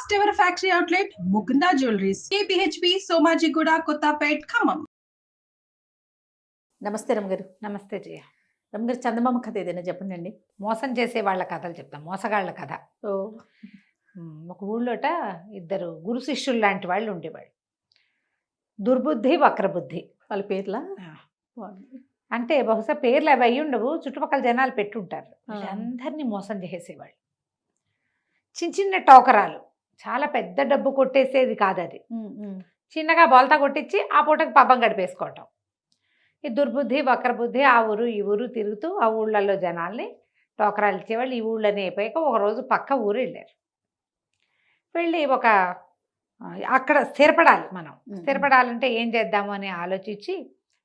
First ever factory outlet, Mukunda Jewelries, KPHP, Somajigoda, Kottapet, Khammam. నమస్తే రమగారు. నమస్తే జయ. రమగారు, చందమామ కథ ఏదైనా చెప్పండి. మోసం చేసే వాళ్ళ కథలు చెప్తాం, మోసగాళ్ళ కథ. ఓ ఒక ఊళ్ళోట ఇద్దరు గురు శిష్యులు లాంటి వాళ్ళు ఉండేవాళ్ళు. దుర్బుద్ధి, వక్రబుద్ధి. వాళ్ళ పేర్లా? అంటే బహుశా పేర్లు అవి అయ్యి ఉండవు, చుట్టుపక్కల జనాలు పెట్టుంటారు. అందరినీ మోసం చేసేవాళ్ళు. చిన్న చిన్న టోకరాలు, చాలా పెద్ద డబ్బు కొట్టేసేది కాదు అది. చిన్నగా బోల్తా కొట్టించి ఆ పూటకి పబ్బం గడిపేసుకోవటం. ఈ దుర్బుద్ధి, వక్రబుద్ధి ఆ ఊరు ఈ ఊరు తిరుగుతూ ఆ ఊళ్ళల్లో జనాల్ని టోకరాలు ఇచ్చేవాళ్ళు. ఈ ఊళ్ళని అయిపోయాక ఒకరోజు పక్క ఊరు వెళ్ళారు. వెళ్ళి అక్కడ స్థిరపడాలి. మనం స్థిరపడాలంటే ఏం చేద్దాము అని ఆలోచించి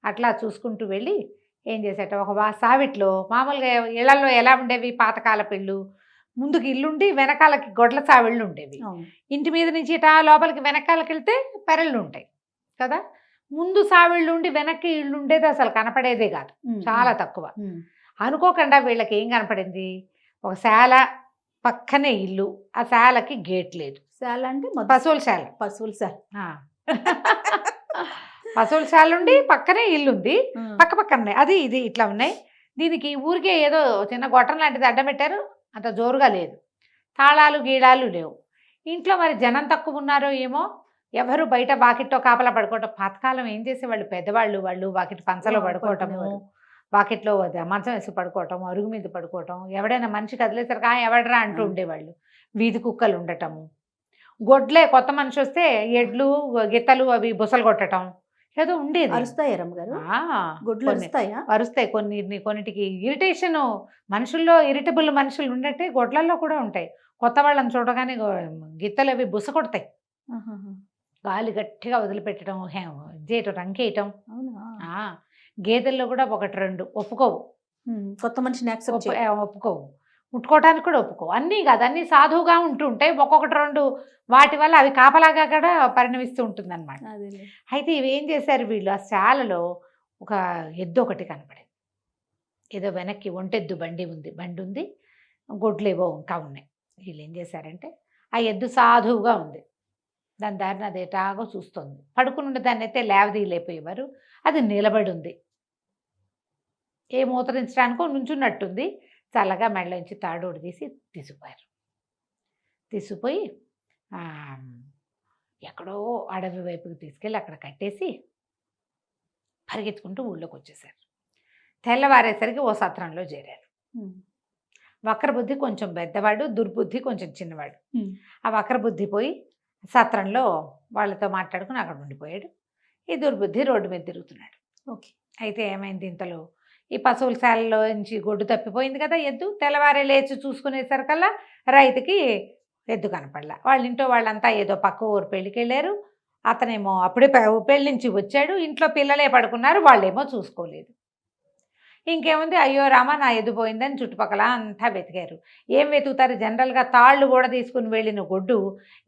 అట్లా చూసుకుంటూ వెళ్ళి ఏం చేసేట ఒక సావిట్లో మామూలుగా ఇళ్లలో ఎలా ఉండేవి, పాతకాలపు ఇళ్ళు, ముందుకు ఇల్లుండి వెనకాలకి గొడ్ల సావిళ్ళు ఉండేవి. ఇంటి మీద నుంచి ఇటా లోపలికి వెనకాలకి వెళ్తే పెరళ్ళు ఉంటాయి కదా. ముందు సావిళ్ళు ఉండి వెనక్కి ఇళ్ళు ఉండేది అసలు కనపడేదే కాదు, చాలా తక్కువ. అనుకోకుండా వీళ్ళకి ఏం కనపడింది, ఒక శాల పక్కనే ఇల్లు, ఆ శాలకి గేట్ లేదు. శాల అంటే పశువుల శాల. పశువుల శాల. పశువుల శాల ఉండి పక్కనే ఇల్లు ఉంది, పక్క పక్కనే అది ఇది ఇట్లా ఉన్నాయి. దీనికి ఊరికే ఏదో చిన్న గొట్టం లాంటిది అడ్డం పెట్టారు, అంత జోరుగా లేదు. తాళాలు గీడాలు లేవు. ఇంట్లో మరి జనం తక్కువ ఉన్నారో ఏమో, ఎవరు బయట వాకిట్లో కాపలా పడుకోవటం. పాతకాలం ఏం చేసేవాళ్ళు పెద్దవాళ్ళు, వాళ్ళు వాకిట్ పంచలో పడుకోవటము, వాకిట్లో మంచం వేసి పడుకోవటం, అరుగు మీద పడుకోవటం. ఎవడైనా మనిషి కదిలేసరికి ఎవడరా అంటూ ఉండేవాళ్ళు. వీధి కుక్కలు ఉండటము, గొడ్లే కొత్త మనిషి వస్తే ఎడ్లు గిత్తలు అవి బుసలు కొట్టడం ఏదో ఉండేది. అరుస్తాయా రమ్మగారు? గొడ్లు అరుస్తాయా? అరుస్తాయి. కొన్నిటికి ఇరిటేషన్, మనుషుల్లో ఇరిటబుల్ మనుషులు ఉన్నట్టే గొడ్లల్లో కూడా ఉంటాయి. కొత్త వాళ్ళని చూడగానే గిత్తలు అవి బుస కొడతాయి. గాలి గట్టిగా వదిలిపెట్టడం, చేయటం, రంకేయటం. గేదెల్లో కూడా ఒకటి రెండు ఒప్పుకోవు, కొత్త మనిషిని ఒప్పుకోవు, ముట్టుకోవడానికి కూడా ఒప్పుకోవు. అన్నీ కాదు, అన్నీ సాధువుగా ఉంటూ ఉంటాయి. ఒక్కొక్కటి రెండు వాటి వల్ల అవి కాపలాగా కూడా పరిణమిస్తూ ఉంటుంది అనమాట. అయితే ఇవి ఏం చేశారు వీళ్ళు, ఆ శాలలో ఒక ఎద్దు ఒకటి కనపడింది. ఏదో వెనక్కి ఒంటెద్దు బండి ఉంది, గొడ్లేవో ఇంకా ఉన్నాయి. వీళ్ళు ఏం చేశారంటే ఆ ఎద్దు సాధువుగా ఉంది, దాని దారిని అది ఎటాగో చూస్తుంది. పడుకుని దాన్ని అయితే లేవదీయలేకపోయేవారు. అది నిలబడి ఉంది, ఏ మూత్రించడానికో నుంచున్నట్టుంది. చల్లగా మెడలోంచి తాడోడు తీసుకుపోయారు. తీసుకుపోయి ఎక్కడో అడవి వైపుకి తీసుకెళ్ళి అక్కడ కట్టేసి పరిగెత్తుకుంటూ ఊళ్ళోకి వచ్చేసారు. తెల్లవారేసరికి ఓ సత్రంలో చేరారు. వక్రబుద్ధి కొంచెం పెద్దవాడు, దుర్బుద్ధి కొంచెం చిన్నవాడు. ఆ వక్రబుద్ధి పోయి సత్రంలో వాళ్ళతో మాట్లాడుకుని అక్కడ ఉండిపోయాడు. ఈ దుర్బుద్ధి రోడ్డు మీద తిరుగుతున్నాడు. ఓకే. అయితే ఏమైంది, ఇంతలో ఈ పశువుల శాలలో నుంచి గొడ్డు తప్పిపోయింది కదా ఎద్దు. తెల్లవారే లేచి చూసుకునేసరికల్లా రైతుకి ఎద్దు కనపడలా. వాళ్ళ ఇంట్లో వాళ్ళంతా ఏదో పక్క ఊరు పెళ్ళికి వెళ్ళారు. అతనేమో అప్పుడే పెళ్ళి నుంచి వచ్చాడు. ఇంట్లో పిల్లలే పడుకున్నారు, వాళ్ళేమో చూసుకోలేదు. ఇంకేముంది, అయ్యో రామా నా ఎద్దు పోయిందని చుట్టుపక్కల అంతా వెతికారు. ఏం వెతుకుతారు, జనరల్గా తాళ్ళు కూడా తీసుకుని వెళ్ళిన గొడ్డు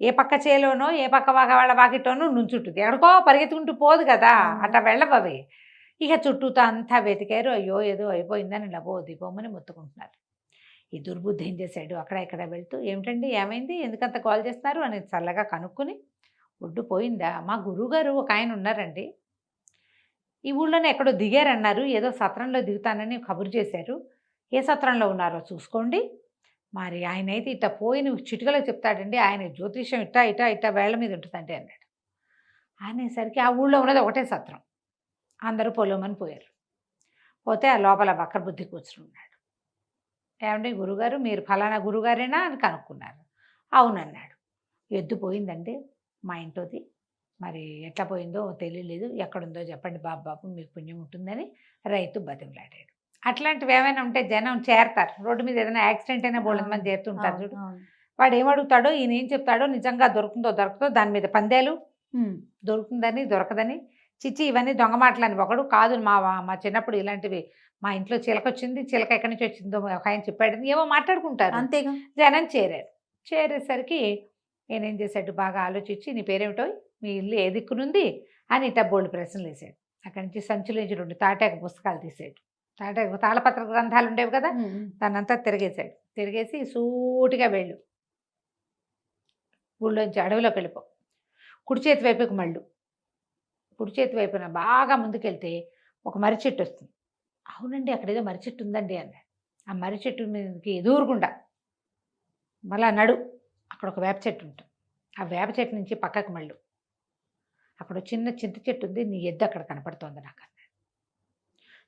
ఏ పక్క చేలోనో ఏ పక్క వాళ్ళ వాకిటోనో నుంచుంటుంది, ఎక్కడికో పరిగెత్తుకుంటూ పోదు కదా, అట్లా వెళ్ళవవి. ఇక చుట్టూతో అంతా వెతికారు. అయ్యో ఏదో అయిపోయిందని లబో దీపోమని మొత్తుకుంటున్నారు. ఈ దుర్బుద్ధి ఏం చేశాడు, అక్కడ ఇక్కడ వెళ్తూ ఏమిటండి ఏమైంది, ఎందుకంత కాల్ చేస్తున్నారు అని చల్లగా కనుక్కుని, ఒడ్డు పోయిందా, మా గురువుగారు ఒక ఆయన ఉన్నారండి, ఈ ఊళ్ళోనే ఎక్కడో దిగారన్నారు, ఏదో సత్రంలో దిగుతానని కబురు చేశారు, ఏ సత్రంలో ఉన్నారో చూసుకోండి. మరి ఆయన అయితే ఇట్లా పోయిన చిటికలో చెప్తాడండి, ఆయన జ్యోతిష్యం ఇట్టా ఇట్టా ఇట్టా వేళ్ల మీద ఉంటుందండి అన్నాడు. అనేసరికి ఆ ఊళ్ళో ఉన్నది ఒకటే సత్రం. అందరూ పొలమని పోయారు. పోతే ఆ లోపల వక్రబుద్ధి కూర్చుని ఉన్నాడు. ఏమంటే గురుగారు మీరు ఫలానా గురుగారేనా అని కనుక్కున్నారు. అవునన్నాడు. ఎద్దు పోయిందండి మా ఇంట్లోది, మరి ఎట్లా పోయిందో తెలియలేదు, ఎక్కడుందో చెప్పండి బాబు మీకు పుణ్యం ఉంటుందని రైతు బతిమలాడాడు. అట్లాంటివి ఏమైనా ఉంటే జనం చేరతారు. రోడ్డు మీద ఏదైనా యాక్సిడెంట్ అయినా బోళ్ళ మంది చేరుతుంటారు చూడు. వాడు ఏమడుగుతాడో, ఈయన ఏం చెప్తాడో, నిజంగా దొరుకుతుందో దాని మీద పందేలు, దొరుకుతుందని దొరకదని, చిచ్చి ఇవన్నీ దొంగ మాటలని. ఒకడు కాదు, మా చిన్నప్పుడు ఇలాంటివి, మా ఇంట్లో చిలక వచ్చింది, చిలక ఎక్కడి నుంచి వచ్చిందో ఒక ఆయన చెప్పాడని ఏమో మాట్లాడుకుంటారు. అంతేగా. జనం చేరేసరికి నేనేం చేశాడు, బాగా ఆలోచించి నీ పేరేమిటో, మీ ఇల్లు ఏ దిక్కునుంది అని ఇట్లా బోల్డ్ ప్రశ్నలు వేసాడు. అక్కడి నుంచి సంచుల నుంచి 2 తాటాకు పుస్తకాలు తీసాడు. తాళపత్ర గ్రంథాలు ఉండేవి కదా, దాన్నంతా తిరిగేశాడు. తిరిగేసి సూటిగా ఊళ్ళోంచి అడవిలోకి వెళ్ళిపో, కుడి చేతి వైపుకి మళ్ళు, కుడి చేతి వైపున బాగా ముందుకెళ్తే ఒక మర్రి చెట్టు వస్తుంది. అవునండి అక్కడేదో మర్రి చెట్టు ఉందండి అన్నాడు. ఆ మర్రి చెట్టు మీదకి ఎదురుగుండా మళ్ళా నడు, అక్కడ ఒక వేప చెట్టు ఉంటుంది. ఆ వేప చెట్టు నుంచి పక్కకు మళ్ళు, అక్కడ చిన్న చింత చెట్టు ఉంది, నీ ఎద్దు అక్కడ కనపడుతోంది నాకు అన్నాడు.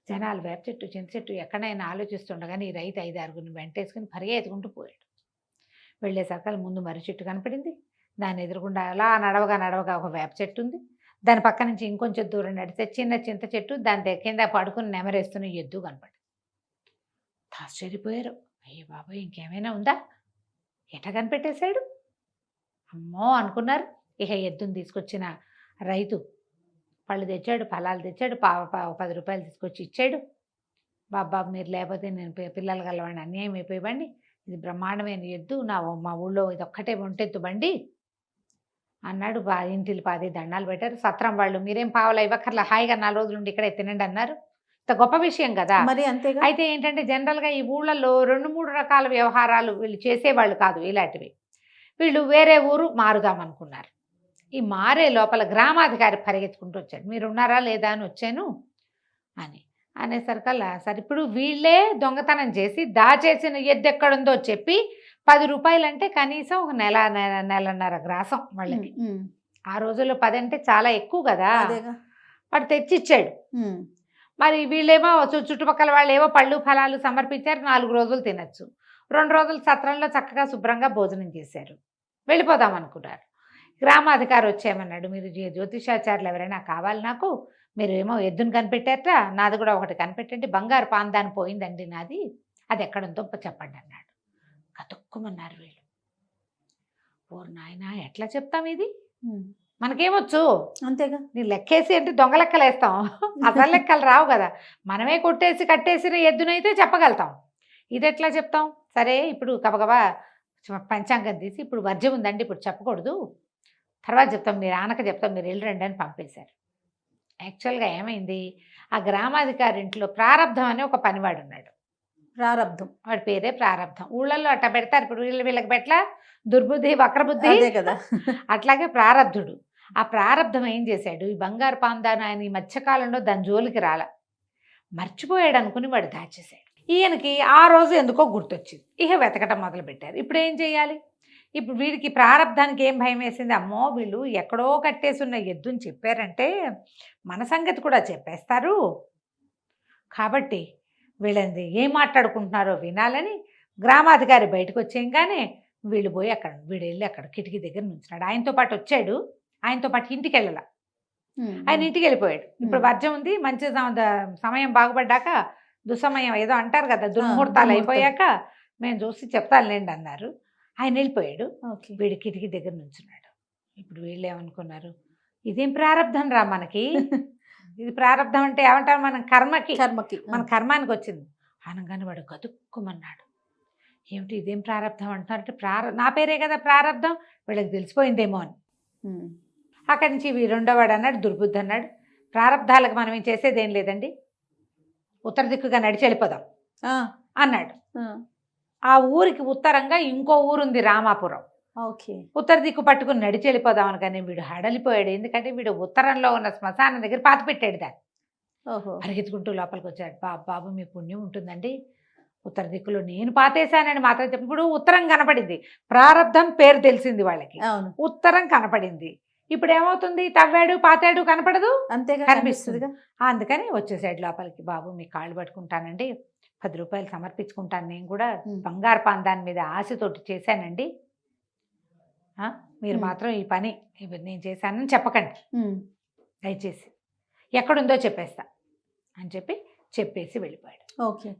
జనాలు వేప చెట్టు చింత చెట్టు ఎక్కడైనా ఆలోచిస్తుండగానే ఈ రైతు 5-6 వెంటేసుకుని పరిగెత్తుకుంటూ పోయాడు. వెళ్ళేసరికి ముందు మర్రి చెట్టు కనపడింది, దాని ఎదురుగుండా అలా నడవగా ఒక వేప చెట్టు ఉంది, దాని పక్క నుంచి ఇంకొంచెం దూరం నడిస్తే చిన్న చింత చెట్టు, దాని కింద పడుకుని నెమరేస్తున్న ఎద్దు కనపడింది. ఆశ్చర్యపోయారు. అయ్యో బాబాయ్ ఇంకేమైనా ఉందా, ఎట కనిపెట్టేశాడు, అమ్మో అనుకున్నారు. ఇక ఎద్దుని తీసుకొచ్చిన రైతు పళ్ళు తెచ్చాడు, ఫలాలు తెచ్చాడు, 10 రూపాయలు తీసుకొచ్చి ఇచ్చాడు. బాబు మీరు లేకపోతే నేను పిల్లలు గలవాడిని అన్యాయం అయిపోయివ్వండి, ఇది బ్రహ్మాండమైన ఎద్దు, మా ఊళ్ళో ఇది ఒక్కటే ఒంటెత్తు బండి అన్నాడు. ఇంటికి 10 దండాలు పెట్టారు. సత్రం వాళ్ళు మీరేం పావలా ఇవ్వక్కర్లా, హాయిగా 4 రోజులు ఉండి ఇక్కడే తినండి అన్నారు. ఇంత గొప్ప విషయం కదా. మరి అంతేగా. అయితే ఏంటంటే జనరల్గా ఈ ఊళ్ళల్లో 2-3 రకాల వ్యవహారాలు వీళ్ళు చేసేవాళ్ళు కాదు ఇలాంటివి. వీళ్ళు వేరే ఊరు మారుదామనుకున్నారు. ఈ మారే లోపల గ్రామాధికారి పరిగెత్తుకుంటూ వచ్చాడు. మీరు ఉన్నారా లేదా అని వచ్చాను అనేసరికల్లా సరే ఇప్పుడు వీళ్ళే దొంగతనం చేసి దాచేసిన ఎద్దు ఎక్కడుందో చెప్పి 10 రూపాయలు అంటే కనీసం ఒక నెలన్నర గ్రాసం వాళ్ళకి. ఆ రోజుల్లో 10 అంటే చాలా ఎక్కువ కదా. వాడు తెచ్చిచ్చాడు. మరి వీళ్ళేమో చుట్టుపక్కల వాళ్ళు ఏవో పళ్ళు ఫలాలు సమర్పించారు, 4 రోజులు తినచ్చు. 2 రోజులు సత్రంలో చక్కగా శుభ్రంగా భోజనం చేశారు, వెళ్ళిపోదాం అనుకున్నారు. గ్రామాధికారి వచ్చేయమన్నాడు, మీరు జ్యోతిషాచార్యులు ఎవరైనా కావాలి నాకు, మీరు ఏమో ఎద్దును కనిపెట్టారట, నాది కూడా ఒకటి కనిపెట్టండి, బంగారు పాందాన్ని పోయిందండి నాది, అది ఎక్కడుందో చెప్పండి అన్నాడు. కతుక్కుమన్నారు వీళ్ళు. ఓరు నాయనా ఎట్లా చెప్తాం ఇది, మనకేమొచ్చు అంతేగా. నీ లెక్కేసి అంటే దొంగ లెక్కలు వేస్తాం, అసలు లెక్కలు రావు కదా. మనమే కొట్టేసి కట్టేసిన ఎద్దునైతే చెప్పగలుగుతాం, ఇది ఎట్లా చెప్తాం. సరే ఇప్పుడు గబగబా పంచాంగం తీసి ఇప్పుడు వర్జ్యం ఉందండి ఇప్పుడు చెప్పకూడదు, తర్వాత చెప్తాం, మీరు ఆనక చెప్తాం, మీరు వెళ్ళి రండి అని పంపేశారు. యాక్చువల్గా ఏమైంది, ఆ గ్రామాధికారి ఇంట్లో ప్రారంధం అనే ఒక పనివాడు ఉన్నాడు. ప్రారంధం, వాడి పేరే ప్రారంధం. ఊళ్ళల్లో అట్లా పెడతారు, ఇప్పుడు వీళ్ళకి పెట్ల దుర్బుద్ధి వక్రబుద్ధి కదా. అట్లాగే ప్రారంధుడు. ఆ ప్రారంధం ఏం చేశాడు, ఈ బంగారు పాందాను ఆయన ఈ మధ్యకాలంలో దాని జోలికి రాల, మర్చిపోయాడు అనుకుని వాడు దాచేశాడు. ఈయనకి ఆ రోజు ఎందుకో గుర్తొచ్చింది, ఇక వెతకటం మొదలుపెట్టారు. ఇప్పుడు ఏం చేయాలి, ఇప్పుడు వీడికి ప్రారంధానికి ఏం భయం వేసింది, అమ్మో వీళ్ళు ఎక్కడో కట్టేసున్న ఎద్దుని చెప్పారంటే మన సంగతి కూడా చెప్పేస్తారు, కాబట్టి వీళ్ళని ఏం మాట్లాడుకుంటున్నారో వినాలని గ్రామాధికారి బయటకు వచ్చేయంగానే వీళ్ళు పోయి వీడు వెళ్ళి అక్కడ కిటికీ దగ్గర నుంచున్నాడు. ఆయనతో పాటు వచ్చాడు, ఆయనతో పాటు ఇంటికి వెళ్ళాల, ఆయన ఇంటికి వెళ్ళిపోయాడు. ఇప్పుడు వర్జం ఉంది, మంచి సమయం బాగుపడ్డాక దుస్సమయం ఏదో అంటారు కదా, దుర్ముహూర్తాలు అయిపోయాక మేము చూసి చెప్తానులేండి అన్నారు. ఆయన వెళ్ళిపోయాడు. వీడు కిటికీ దగ్గర నుంచున్నాడు. ఇప్పుడు వీళ్ళు ఏమనుకున్నారు, ఇదేం ప్రారంధం రా మనకి, ఇది ప్రారంధం అంటే ఏమంటారు, మన కర్మకి మన కర్మానికి వచ్చింది అనగానే వాడు గతుక్కుమన్నాడు. ఏమిటి ఇదేం ప్రారంధం అంటున్నారంటే, నా పేరే కదా ప్రారంధం, వీళ్ళకి తెలిసిపోయిందేమో అని. అక్కడి నుంచి రెండోవాడు అన్నాడు, దుర్బుద్ధి అన్నాడు, ప్రారంధాలకు మనం ఏం చేసేదేం లేదండి, ఉత్తర దిక్కుగా నడిచి వెళ్ళిపోదాం అన్నాడు. ఆ ఊరికి ఉత్తరంగా ఇంకో ఊరుంది రామాపురం. ఉత్తర దిక్కు పట్టుకుని నడిచి వెళ్ళిపోదామని, కానీ వీడు హడలిపోయాడు. ఎందుకంటే వీడు ఉత్తరంలో ఉన్న శ్మశానం దగ్గర పాతి పెట్టాడు దాన్ని. పరిగెత్తుకుంటూ లోపలికి వచ్చాడు. బాబు మీ పుణ్యం ఉంటుందండి, ఉత్తర దిక్కులో నేను పాతేశానని మాత్రం చెప్పి, ఇప్పుడు ఉత్తరం కనపడింది, ప్రారంధం పేరు తెలిసింది వాళ్ళకి, ఉత్తరం కనపడింది. ఇప్పుడు ఏమవుతుంది, తవ్వాడు పాతాడు కనపడదు, అంతేగా కనిపిస్తుందిగా. అందుకని వచ్చేసాడు లోపలికి. బాబు మీ కాళ్ళు పట్టుకుంటానండి, 10 రూపాయలు సమర్పించుకుంటాను, నేను కూడా బంగారు పాందాని మీద ఆశతోటి చేశానండి, మీరు మాత్రం ఈ పని నేను చేశానని చెప్పకండి దయచేసి, ఎక్కడుందో చెప్పేస్తా అని చెప్పేసి వెళ్ళిపోయాడు.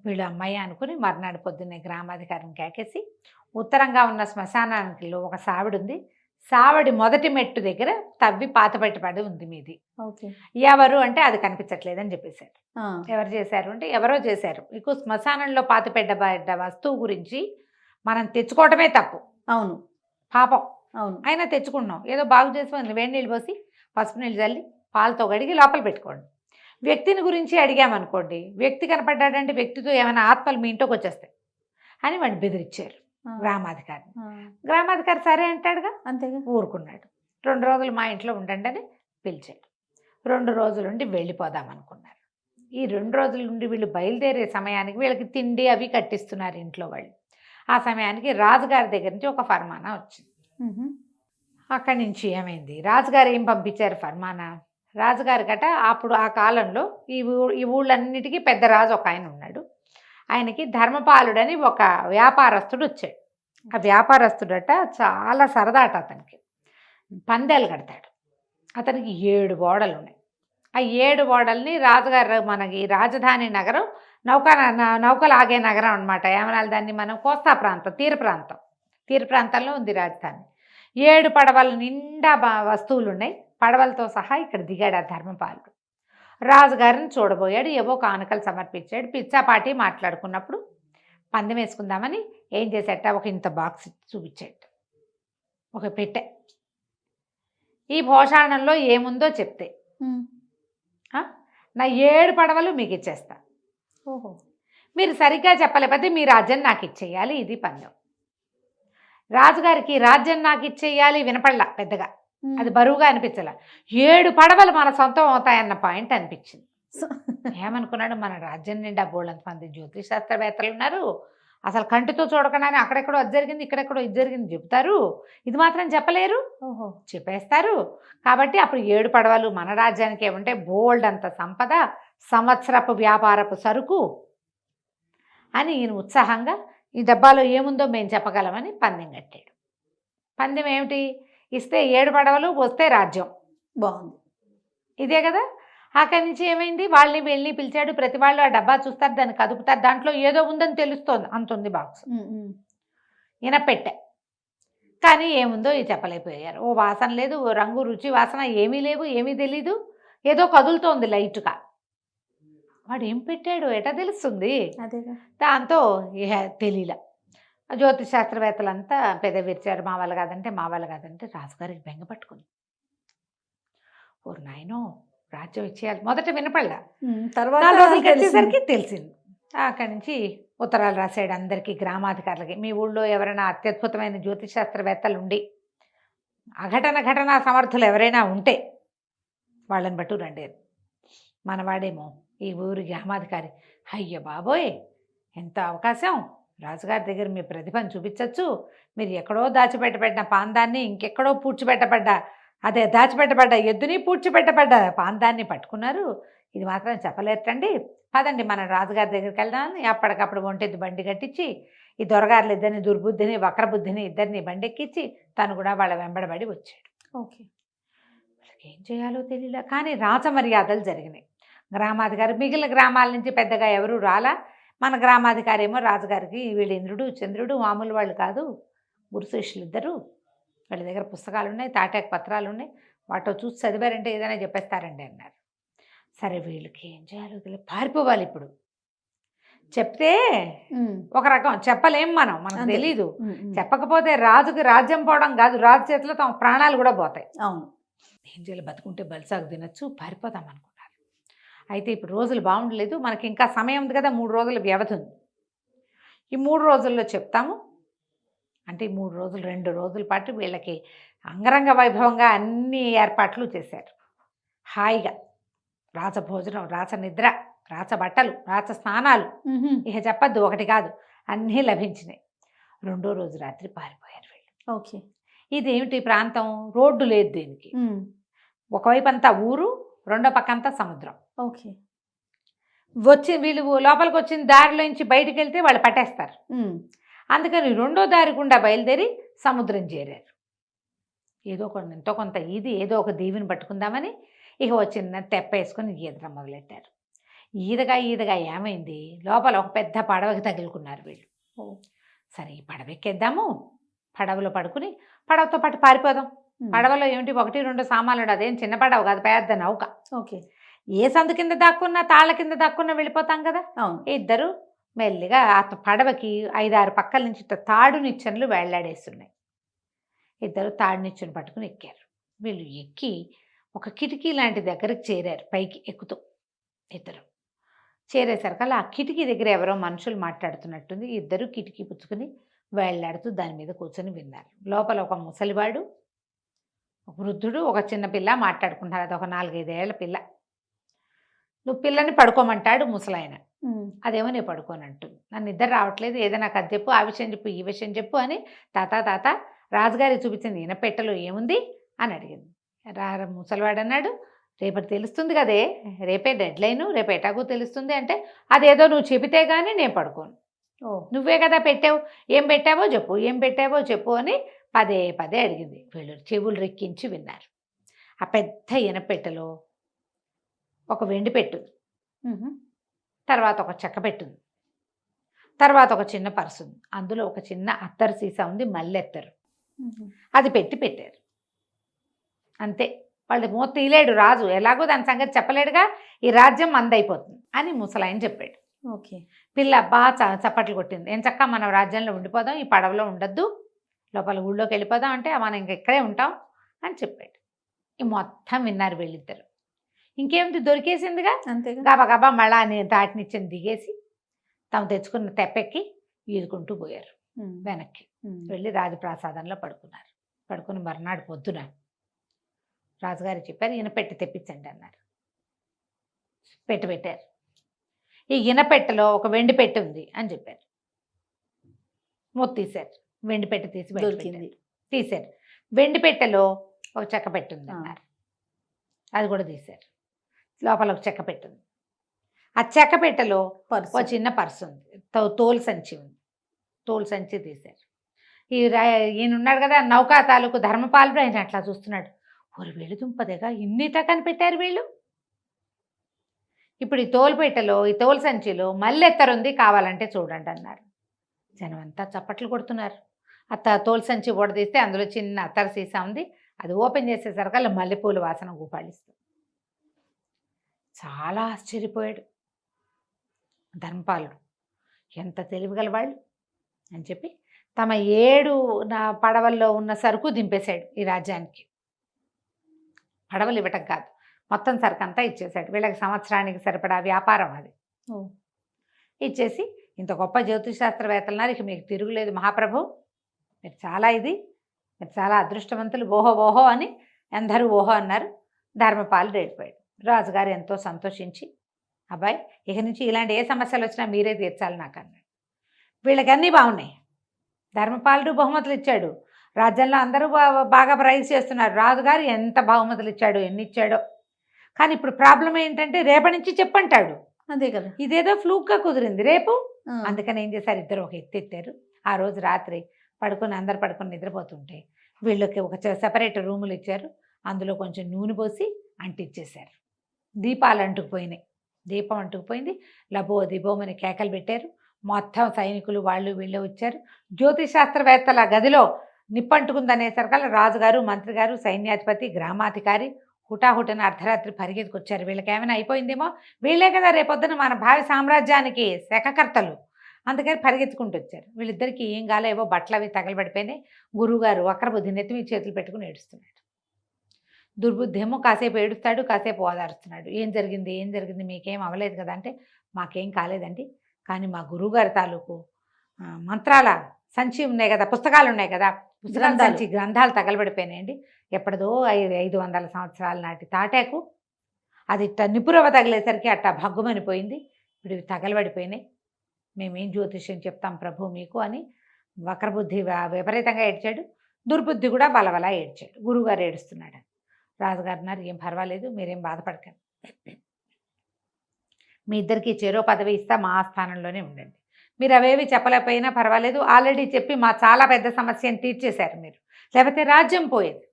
వీళ్ళు అమ్మాయి అనుకుని మర్నాడు పొద్దున్నే గ్రామాధికారిని కేకేసి, ఉత్తరంగా ఉన్న శ్మశానానికి ఒక సావిడి ఉంది, సావడి మొదటి మెట్టు దగ్గర తవ్వి పాత పెట్టబడి ఉంది మీది, ఎవరు అంటే అది కనిపించట్లేదని చెప్పేశారు. ఎవరు చేశారు అంటే ఎవరో చేశారు. మీకు శ్మశానంలో పాత పెట్టబడ్డ వస్తువు గురించి మనం తెచ్చుకోవటమే తప్పు, అవును పాపం, అవును అయినా తెచ్చుకున్నాం, ఏదో బాగు చేసి వేడి నీళ్ళు పోసి పసుపు నీళ్ళు చల్లి పాలతో కడిగి లోపల పెట్టుకోండి. వ్యక్తిని గురించి అడిగామనుకోండి, వ్యక్తి కనపడ్డాడంటే వ్యక్తితో ఏమైనా ఆత్మలు మీ ఇంట్లోకి వచ్చేస్తాయి అని వాడిని బెదిరించారు. గ్రామాధికారి. ఆ, గ్రామాధికారి సరే అంటాడుగా, అంతేగా. ఊరుకున్నాడు. 2 రోజులు మా ఇంట్లో ఉండండి అని పిలిచాడు. 2 రోజులుండి వెళ్ళిపోదాం అనుకున్నారు. ఈ 2 రోజుల నుండి వీళ్ళు బయలుదేరే సమయానికి వీళ్ళకి తిండి అవి కట్టిస్తున్నారు ఇంట్లో వాళ్ళు. ఆ సమయానికి రాజుగారి దగ్గర నుంచి ఒక ఫర్మానా వచ్చింది. మ్హూ. అక్కడి నుంచి ఏమైంది, రాజుగారు ఏం పంపించారు ఫర్మానా, రాజుగారి గట అప్పుడు ఆ కాలంలో ఈ ఊళ్ళన్నిటికీ పెద్ద రాజు ఒక ఆయన ఉన్నాడు. ఆయనకి ధర్మపాలుడని ఒక వ్యాపారస్తుడు వచ్చాడు. ఆ వ్యాపారస్తుడట చాలా సరదాట అతనికి. పందేలు కడతాడు. అతనికి 7 ఓడలు ఉన్నాయి. ఆ 7 ఓడల్ని రాజుగారు, మనకి రాజధాని నగరం నౌకలు ఆగే నగరం అనమాట. ఏమనాలి దాన్ని మనం, కోస్తా ప్రాంతం, తీర ప్రాంతంలో ఉంది రాజధాని. 7 పడవల నిండా వస్తువులు ఉన్నాయి. పడవలతో సహా ఇక్కడ దిగాడు ఆ ధర్మపాలుడు. రాజుగారిని చూడబోయాడు. ఏవో కానుకలు సమర్పించాడు. పిచ్చాపాటి మాట్లాడుకున్నప్పుడు పందెం వేసుకుందామని ఏం చేసేట, ఒక ఇంత బాక్స్ చూపించాడు, ఒక పెట్టె. ఈ భోషాణంలో ఏముందో చెప్తే నా 7 పడవలు మీకు ఇచ్చేస్తా. ఓహో. మీరు సరిగ్గా చెప్పలేకపోతే మీ రాజ్యం నాకు ఇచ్చేయాలి. ఇది పందెం. రాజుగారికి రాజ్యం నాకు ఇచ్చేయాలి వినపడలా పెద్దగా, అది బరువుగా అనిపించలే. 7 పడవలు మన సొంతం అవుతాయన్న పాయింట్ అనిపించింది. ఏమనుకున్నాడు, మన రాజ్యం నిండా బోళ్ళంత మంది జ్యోతిష్ శాస్త్రవేత్తలు ఉన్నారు. అసలు కంటితో చూడకుండానే అక్కడెక్కడో అది జరిగింది, ఇక్కడెక్కడో ఇది జరిగింది చెప్తారు. ఇది మాత్రం చెప్పలేరు, ఓహో, చెప్పేస్తారు. కాబట్టి అప్పుడు 7 పడవలు మన రాజ్యానికి ఏమంటే బోల్డ్ అంత సంపద, సంవత్సరపు వ్యాపారపు సరుకు అని ఈయన ఉత్సాహంగా, ఈ డబ్బాలో ఏముందో మేము చెప్పగలమని పందెం కట్టాడు. పందెం ఏమిటి, ఇస్తే 7 పడవలు, వస్తే రాజ్యం. బాగుంది. ఇదే కదా. అక్కడి నుంచి ఏమైంది, వాళ్ళని వీళ్ళని పిలిచాడు. ప్రతి వాళ్ళు ఆ డబ్బా చూస్తారు, దాన్ని కదుపుతారు. దాంట్లో ఏదో ఉందని తెలుస్తోంది, అంత ఉంది బాక్స్. ఈయన పెట్టే, కానీ ఏముందో ఇది చెప్పలేకపోయారు. ఓ వాసన లేదు, ఓ రంగు రుచి వాసన ఏమీ లేవు, ఏమీ తెలీదు. ఏదో కదులుతోంది లైట్గా. వాడు ఏం పెట్టాడు ఎటా తెలుస్తుంది. అదేగా. దాంతో తెలియలే. జ్యోతిష్ శాస్త్రవేత్తలంతా పెదవిరిచారు. మా వాళ్ళు కాదంటే రాజుగారికి బెంగ పట్టుకుంది. ఓ నాయనో, రాజ్యం ఇచ్చేయాలి. మొదట వినపడలా, తర్వాత 4 రోజులకి వచ్చేసరికి తెలిసింది. అక్కడి నుంచి ఉత్తరాలు రాశాడు అందరికీ, గ్రామాధికారులకి. మీ ఊళ్ళో ఎవరైనా అత్యద్భుతమైన జ్యోతిష్ శాస్త్రవేత్తలు ఉండి ఘటనా సమర్థులు ఎవరైనా ఉంటే వాళ్ళని బట్టు రండి. మనవాడేమో ఈ ఊరి గ్రామాధికారి, అయ్య బాబోయ్ ఎంత అవకాశం, రాజుగారి దగ్గర మీ ప్రతిభను చూపించవచ్చు. మీరు ఎక్కడో దాచిపెట్టబడిన పాందాన్ని ఇంకెక్కడో దాచిపెట్టబడ్డ ఎద్దుని పూడ్చిపెట్టబడ్డ పాందాన్ని పట్టుకున్నారు. ఇది మాత్రం చెప్పలేటండి. పదండి మనం రాజుగారి దగ్గరికి వెళ్దామని అప్పటికప్పుడు ఒంటెద్దు బండి కట్టించి ఈ దొరగారులు ఇద్దరిని, దుర్బుద్ధిని వక్రబుద్ధిని ఇద్దరిని బండెక్కించి తను కూడా వాళ్ళ వెంబడబడి వచ్చాడు. ఓకే. వాళ్ళకి ఏం చేయాలో తెలియలే. కానీ రాజమర్యాదలు జరిగినాయి. గ్రామాధికారి మిగిలిన గ్రామాల నుంచి పెద్దగా ఎవరు రాలా. మన గ్రామాధికారి ఏమో రాజుగారికి, వీళ్ళు ఇంద్రుడు చంద్రుడు మామూలు వాళ్ళు కాదు, గురు శిష్యులు ఇద్దరు, వాళ్ళ దగ్గర పుస్తకాలు ఉన్నాయి, తాటాకు పత్రాలు ఉన్నాయి, వాటితో చూసి చదివారంటే ఏదైనా చెప్పేస్తారండి అన్నారు. సరే వీళ్ళకి ఏం చేయాలో తెలియదు, పారిపోవాలి. ఇప్పుడు చెప్తే ఒక రకం, చెప్పలేం మనకు తెలీదు. చెప్పకపోతే రాజుకి రాజ్యం పోవడం కాదు, రాజు చేతిలో తమ ప్రాణాలు కూడా పోతాయి. అవును. ఏం చేయాలి, బతుకుంటే బలిసాగు తినచ్చు, పారిపోదాం అనుకున్నారు. అయితే ఇప్పుడు రోజులు బాగుండలేదు, మనకి ఇంకా సమయం ఉంది కదా, 3 రోజుల వ్యవధి ఉంది. ఈ 3 రోజుల్లో చెప్తాము అంటే, ఈ 3 రోజులు 2 రోజుల పాటు వీళ్ళకి అంగరంగ వైభవంగా అన్ని ఏర్పాట్లు చేశారు. హాయిగా రాజభోజనం, రాచనిద్ర, రాచబట్టలు, రాచ స్నానాలు, ఇక చెప్పద్దు, ఒకటి కాదు, అన్నీ లభించినాయి. 2వ రోజు రాత్రి పారిపోయారు వీళ్ళు. ఓకే. ఇదేమిటి ప్రాంతం, రోడ్డు లేదు దీనికి. ఒకవైపు అంతా ఊరు, రెండో పక్కంతా సముద్రం. ఓకే. వీళ్ళు లోపలికి వచ్చిన దారిలోంచి బయటికి వెళ్తే వాళ్ళు పట్టేస్తారు. అందుకని 2వ దారి గుండా బయలుదేరి సముద్రం చేరారు. ఎంతో కొంత ఏదో ఒక దీవిని పట్టుకుందామని ఇక చిన్న తెప్ప వేసుకొని ఈదడం మొదలెట్టారు. ఈదగా ఏమైంది, లోపల ఒక పెద్ద పడవకి తగులుకున్నారు వీళ్ళు. సరే ఈ పడవ ఎక్కేద్దాము, పడవలో పడుకుని పడవతో పాటు పారిపోదాం. పడవలో ఏమిటి, 1-2 సామాన్లు, అదేం చిన్న పడవ కాదు, పెద్ద నౌక. ఓకే. ఏ సందు కింద దాక్కున్నా, తాళ్ళ కింద దాక్కున్నా వెళ్ళిపోతాం కదా. ఇద్దరు మెల్లిగా ఆ పడవకి 5-6 పక్కల నుంచి తాడు నిచ్చెనలు వేళ్లాడేస్తున్నాయి. ఇద్దరు తాడు నిచ్చెను పట్టుకుని ఎక్కారు. వీళ్ళు ఎక్కి ఒక కిటికీ లాంటి దగ్గరికి చేరారు, పైకి ఎక్కుతూ. ఇద్దరు చేరేసరికల్లా ఆ కిటికీ దగ్గర ఎవరో మనుషులు మాట్లాడుతున్నట్టుంది. ఇద్దరు కిటికీ పుచ్చుకుని వేళ్లాడుతూ దాని మీద కూర్చొని విన్నారు. లోపల ఒక ముసలివాడు, ఒక వృద్ధుడు, ఒక చిన్న పిల్ల మాట్లాడుకుంటారు. అది ఒక 4-5 ఏళ్ల పిల్ల. నువ్వు పిల్లని పడుకోమంటాడు ముసలాయన. అదేమో నేను పడుకోనంటుంది. నన్ను నిద్ర రావట్లేదు, ఏదైనా కథ చెప్పు, ఆ విషయం చెప్పు, ఈ విషయం చెప్పు అని తాత రాజుగారికి చూపించింది ఇనపెట్టెలో ఏముంది అని అడిగింది. ముసలివాడు అన్నాడు, రేపటి తెలుస్తుంది కదే, రేపే డెడ్ లైను, రేపు ఎటాగో తెలుస్తుంది అంటే అదేదో నువ్వు చెబితే కానీ నేను పడుకోను. నువ్వే కదా పెట్టావు, ఏం పెట్టావో చెప్పు, ఏం పెట్టావో చెప్పు అని పదే అడిగింది. వీళ్ళు చెవులు రెక్కించి విన్నారు. ఆ పెద్ద ఇనపెట్టెలో ఒక వెండి పెట్టుంది, తర్వాత ఒక చెక్క పెట్టుంది, తర్వాత ఒక చిన్న పర్సు ఉంది, అందులో ఒక చిన్న అత్తరు సీసా ఉంది, మల్లెత్తరు. అది పెట్టారు అంతే. వాళ్ళు మూత తీయలేడు రాజు, ఎలాగో దాని సంగతి చెప్పలేడుగా, ఈ రాజ్యం మందైపోతుంది అని ముసలాయన చెప్పాడు. ఓకే. పిల్ల బాగా చప్పట్లు కొట్టింది. ఏం చక్క మనం రాజ్యంలో ఉండిపోదాం, ఈ పడవలో ఉండొద్దు, లోపల ఊళ్ళోకి వెళ్ళిపోదాం అంటే మనం ఇంక ఇక్కడే ఉంటాం అని చెప్పాడు. ఈ మొత్తం విన్నారు వీళ్ళిద్దరు. ఇంకేమిటి, దొరికేసిందిగా, అంతేగా. గబా మళ్ళా నేను తాటినిచ్చిన దిగేసి తాము తెచ్చుకున్న తెప్పెక్కి ఈదుకుంటూ పోయారు. వెనక్కి వెళ్ళి రాజప్రాసాదంలో పడుకున్నారు. పడుకుని మర్నాడు పొద్దున రాజుగారు చెప్పారు, ఇనపెట్టె తెప్పించండి అన్నారు. పెట్టారు. ఈ ఇనపెట్టెలో ఒక వెండి పెట్టె ఉంది అని చెప్పారు. మూత తీశారు, వెండి పెట్టె తీసి దొరికింది. తీశారు. వెండి పెట్టెలో ఒక చెక్క పెట్టి ఉంది అన్నారు. అది కూడా తీశారు. లోపల ఒక చెక్క పెట్టుంది. ఆ చెక్క పెట్టెలో ఒక చిన్న పర్సు ఉంది, తోలు సంచి ఉంది. తోలు సంచి తీశారు. ఈయన ఉన్నాడు కదా నౌకా తాలూకు ధర్మపాలుడు, ఆయన అట్లా చూస్తున్నాడు. ఒక వీళ్ళు దుంపదేగా ఇన్నిట కనిపెట్టారు వీళ్ళు. ఇప్పుడు ఈ తోలుపేటలో, ఈ తోలు సంచిలో మల్లెత్తరుంది, కావాలంటే చూడండి అన్నారు. జనం అంతా చప్పట్లు కొడుతున్నారు. తోలు సంచి ఓడదీస్తే అందులో చిన్న అత్తర సీసా ఉంది. అది ఓపెన్ చేసేసరికల్లా మల్లెపూల వాసన గూపాడిస్తుంది. చాలా ఆశ్చర్యపోయాడు ధర్మపాలుడు. ఎంత తెలివిగల వాళ్ళు అని చెప్పి తమ 7 పడవల్లో ఉన్న సరుకు దింపేశాడు ఈ రాజ్యానికి. పడవలు ఇవ్వటం కాదు, మొత్తం సరుకు అంతా ఇచ్చేశాడు. వీళ్ళకి సంవత్సరానికి సరిపడా వ్యాపారం అది. ఇచ్చేసి ఇంత గొప్ప జ్యోతిషాస్త్రవేత్తలున్నారు, ఇక మీకు తిరుగులేదు మహాప్రభు, మీరు చాలా అదృష్టవంతులు, ఓహో అని అందరూ ఓహో అన్నారు. ధర్మపాలుడు ఏడిపోయాడు. రాజుగారు ఎంతో సంతోషించి, అబ్బాయి ఇక నుంచి ఇలాంటి ఏ సమస్యలు వచ్చినా మీరే తీర్చాలి నాకు అన్నాడు. వీళ్ళకి అన్నీ బాగున్నాయి. ధర్మపాలుడు బహుమతులు ఇచ్చాడు, రాజ్యంలో అందరూ బాగా ప్రైజ్ చేస్తున్నారు. రాజుగారు ఎంత బహుమతులు ఇచ్చాడు, ఎన్ని ఇచ్చాడో. కానీ ఇప్పుడు ప్రాబ్లం ఏంటంటే రేపటి నుంచి చెప్పంటాడు. అదే కదా, ఇదేదో ఫ్లూక్గా కుదిరింది రేపు. అందుకని ఏం చేశారు, ఇద్దరు ఒక ఎత్తెత్తారు. ఆ రోజు రాత్రి అందరు పడుకొని నిద్రపోతుంటే వీళ్ళకి ఒక సెపరేట్ రూములు ఇచ్చారు. అందులో కొంచెం నూనె పోసి అంటించేశారు. దీపాలు అంటుకుపోయినాయి. దీపం అంటుకుపోయింది. లబో దిబోమని కేకలు పెట్టారు. మొత్తం సైనికులు వాళ్ళు వీళ్ళు వచ్చారు. జ్యోతిశాస్త్రవేత్తల గదిలో నిప్పంటుకుందనేసరికల్లా రాజుగారు, మంత్రి గారు, సైన్యాధిపతి, గ్రామాధికారి హుటాహుటన అర్ధరాత్రి పరిగెత్తుకొచ్చారు. వీళ్ళకి ఏమైనా అయిపోయిందేమో, వీళ్ళే కదా రేపొద్దున మన భావి సామ్రాజ్యానికి శకకర్తలు, అందుకని పరిగెత్తుకుంటూ వచ్చారు. వీళ్ళిద్దరికీ ఏం కాలేవో బట్టలు అవి తగలబడిపోయినాయి. గురువుగారు వక్రబుద్ధి నెత్తిమీ చేతులు పెట్టుకుని ఏడుస్తున్నాడు. దుర్బుద్ధి ఏమో కాసేపు ఏడుస్తాడు, కాసేపు ఓదారుస్తున్నాడు. ఏం జరిగింది మీకేం అవ్వలేదు కదా అంటే, మాకేం కాలేదండి, కానీ మా గురువుగారి తాలూకు మంత్రాల సంచి ఉన్నాయి కదా, పుస్తకాలు ఉన్నాయి కదా, పుస్తకాల సంచి గ్రంథాలు తగలబడిపోయినాయండి. ఎప్పటిదో 500 సంవత్సరాల నాటి తాటాకు, అది నిపురవ తగిలేసరికి అట్టా భగ్గుమనిపోయింది. ఇప్పుడు ఇవి తగలబడిపోయినాయి. మేమేం జ్యోతిష్యం చెప్తాం ప్రభు మీకు అని వక్రబుద్ధి విపరీతంగా ఏడ్చాడు. దుర్బుద్ధి కూడా బలబలా ఏడ్చాడు. గురువుగారు ఏడుస్తున్నాడు. రాజుగారు అన్నారు, ఏం పర్వాలేదు, మీరేం బాధపడకండి, మీ ఇద్దరికి చెరో పదవి ఇస్తా, మా ఆస్థానంలోనే ఉండండి. మీరు అవేవి చెప్పలేకపోయినా పర్వాలేదు, ఆల్రెడీ చెప్పి మా చాలా పెద్ద సమస్యను తీర్చేశారు మీరు, లేకపోతే రాజ్యం పోయేది.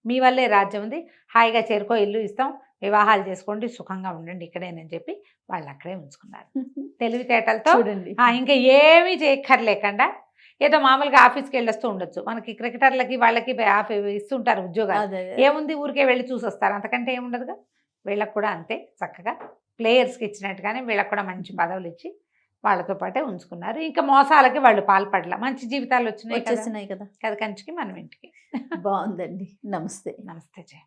మీ వల్లే రాజ్యం ఉంది, హాయిగా చేరుకో, ఇల్లు ఇస్తాం, వివాహాలు చేసుకోండి, సుఖంగా ఉండండి ఇక్కడేనని చెప్పి వాళ్ళు అక్కడే ఉంచుకున్నారు. తెలివితేటలతో ఇంకా ఏమీ చేయక్కర్లేకుండా ఏదో మామూలుగా ఆఫీస్కి వెళ్ళొస్తూ ఉండొచ్చు. మనకి క్రికెటర్లకి వాళ్ళకి ఇస్తుంటారు ఉద్యోగాలు, ఏముంది ఊరికే వెళ్ళి చూసి వస్తారు, అంతకంటే ఏముండదుగా. వీళ్ళకి కూడా అంతే, చక్కగా ప్లేయర్స్కి ఇచ్చినట్టుగానే వీళ్ళకి కూడా మంచి పదవులు ఇచ్చి వాళ్ళతో పాటే ఉంచుకున్నారు. ఇంకా మోసాలకి వాళ్ళు పాల్పడలా, మంచి జీవితాలు వచ్చేసినాయి కదా కంచికి మనం ఇంటికి. బాగుందండి. నమస్తే. నమస్తే జయ.